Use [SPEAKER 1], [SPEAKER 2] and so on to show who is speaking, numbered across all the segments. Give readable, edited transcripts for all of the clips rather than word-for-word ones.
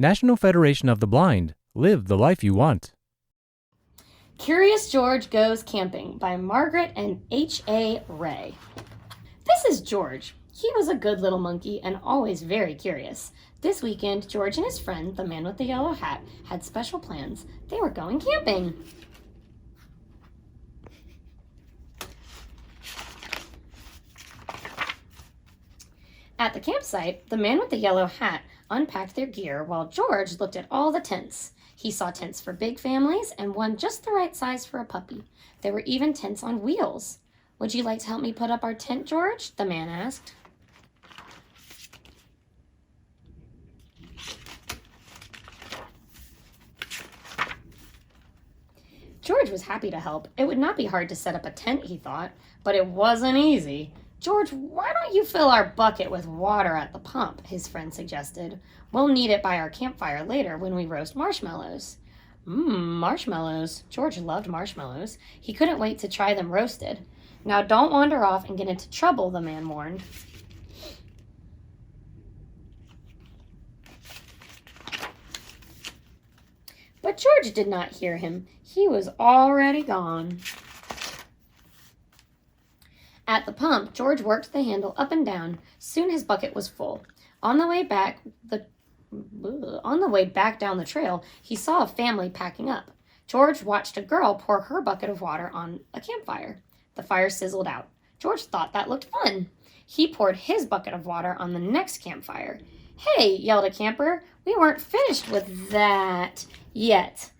[SPEAKER 1] National Federation of the Blind. Live the life you want.
[SPEAKER 2] Curious George Goes Camping by Margaret and H.A. Ray. This is George. He was a good little monkey and always very curious. This weekend, George and his friend, the man with the yellow hat, had special plans. They were going camping. At the campsite, the man with the yellow hat unpacked their gear while George looked at all the tents. He saw tents for big families and one just the right size for a puppy. There were even tents on wheels. "Would you like to help me put up our tent, George?" the man asked. George was happy to help. It would not be hard to set up a tent, he thought, but it wasn't easy. "George, why don't you fill our bucket with water at the pump?" his friend suggested. "We'll need it by our campfire later when we roast marshmallows." Marshmallows. George loved marshmallows. He couldn't wait to try them roasted. "Now don't wander off and get into trouble," the man warned. But George did not hear him. He was already gone. At the pump, George worked the handle up and down. Soon his bucket was full. On the way back down the trail, he saw a family packing up. George watched a girl pour her bucket of water on a campfire. The fire sizzled out. George thought that looked fun. He poured his bucket of water on the next campfire. "Hey," yelled a camper, "we weren't finished with that yet."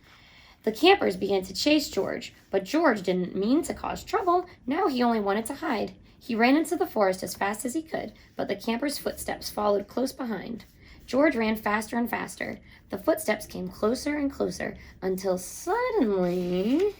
[SPEAKER 2] The campers began to chase George, but George didn't mean to cause trouble. Now he only wanted to hide. He ran into the forest as fast as he could, but the campers' footsteps followed close behind. George ran faster and faster. The footsteps came closer and closer until suddenly...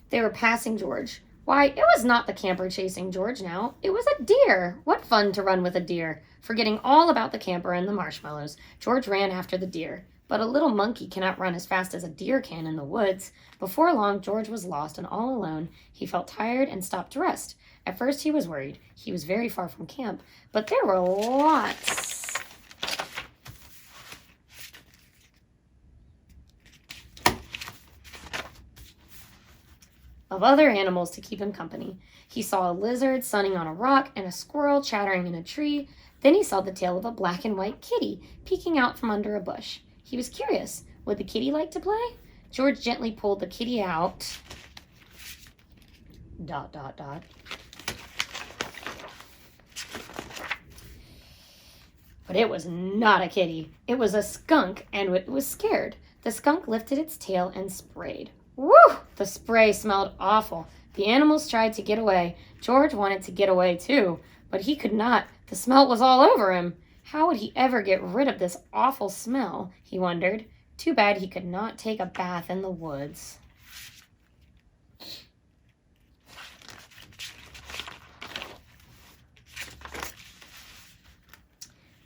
[SPEAKER 2] they were passing George. Why, it was not the camper chasing George now. It was a deer. What fun to run with a deer. Forgetting all about the camper and the marshmallows, George ran after the deer. But a little monkey cannot run as fast as a deer can in the woods. Before long, George was lost and all alone. He felt tired and stopped to rest. At first, he was worried. He was very far from camp, but there were lots of other animals to keep him company. He saw a lizard sunning on a rock and a squirrel chattering in a tree. Then he saw the tail of a black and white kitty peeking out from under a bush. He was curious. Would the kitty like to play? George gently pulled the kitty out. ... But it was not a kitty. It was a skunk, and it was scared. The skunk lifted its tail and sprayed. Woo! The spray smelled awful. The animals tried to get away. George wanted to get away too, but he could not. The smell was all over him. How would he ever get rid of this awful smell, he wondered. Too bad he could not take a bath in the woods.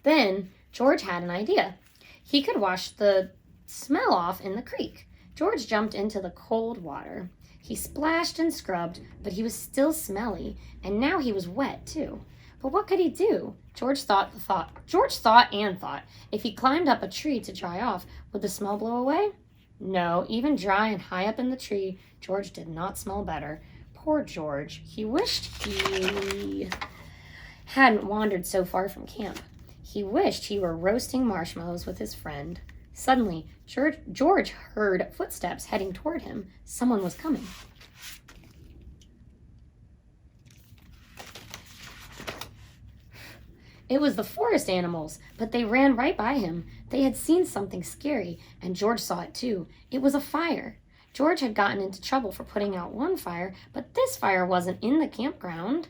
[SPEAKER 2] Then George had an idea. He could wash the smell off in the creek. George jumped into the cold water. He splashed and scrubbed, but he was still smelly, and now he was wet too. But what could he do? George thought. If he climbed up a tree to dry off, would the smell blow away? No, even dry and high up in the tree, George did not smell better. Poor George. He wished he hadn't wandered so far from camp. He wished he were roasting marshmallows with his friend. Suddenly, George heard footsteps heading toward him. Someone was coming. It was the forest animals, but they ran right by him. They had seen something scary, and George saw it too. It was a fire. George had gotten into trouble for putting out one fire, but this fire wasn't in the campground.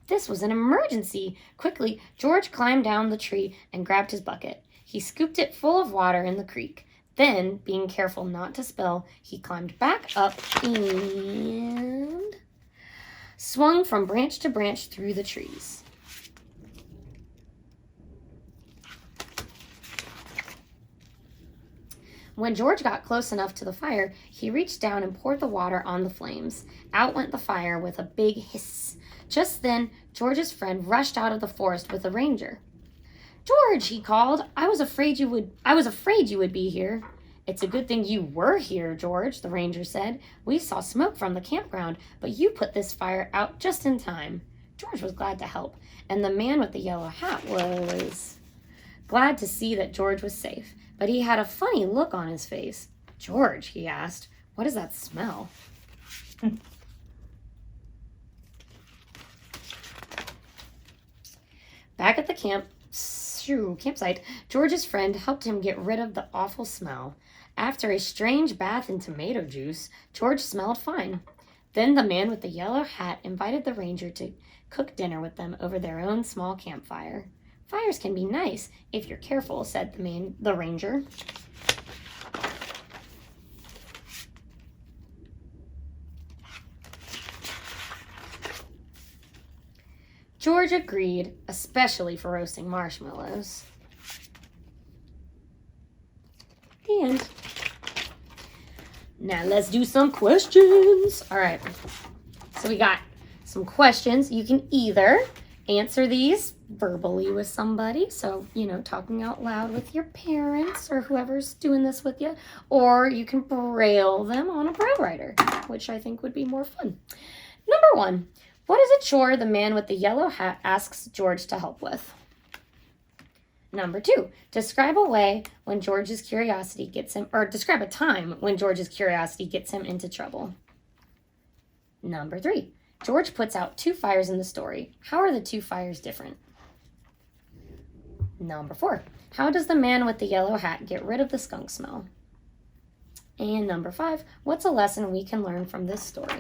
[SPEAKER 2] This was an emergency. Quickly, George climbed down the tree and grabbed his bucket. He scooped it full of water in the creek. Then, being careful not to spill, he climbed back up and swung from branch to branch through the trees. When George got close enough to the fire, he reached down and poured the water on the flames. Out went the fire with a big hiss. Just then, George's friend rushed out of the forest with the ranger. "George," he called, I was afraid you would be here." "It's a good thing you were here, George," the ranger said. "We saw smoke from the campground, but you put this fire out just in time." George was glad to help, and the man with the yellow hat was glad to see that George was safe, but he had a funny look on his face. "George," he asked, "what does that smell?" Back at the campsite, George's friend helped him get rid of the awful smell. After a strange bath in tomato juice, George smelled fine. Then the man with the yellow hat invited the ranger to cook dinner with them over their own small campfire. "Fires can be nice if you're careful," said the ranger. George agreed, especially for roasting marshmallows. The end. Now let's do some questions. All right. So we got some questions. You can either answer these verbally with somebody, so, talking out loud with your parents or whoever's doing this with you, or you can braille them on a braille writer, which I think would be more fun. Number 1. What is a chore the man with the yellow hat asks George to help with? Number 2, describe a way when George's curiosity gets him, or describe a time when George's curiosity gets him into trouble. Number 3, George puts out 2 fires in the story. How are the 2 fires different? Number 4, how does the man with the yellow hat get rid of the skunk smell? And number 5, what's a lesson we can learn from this story?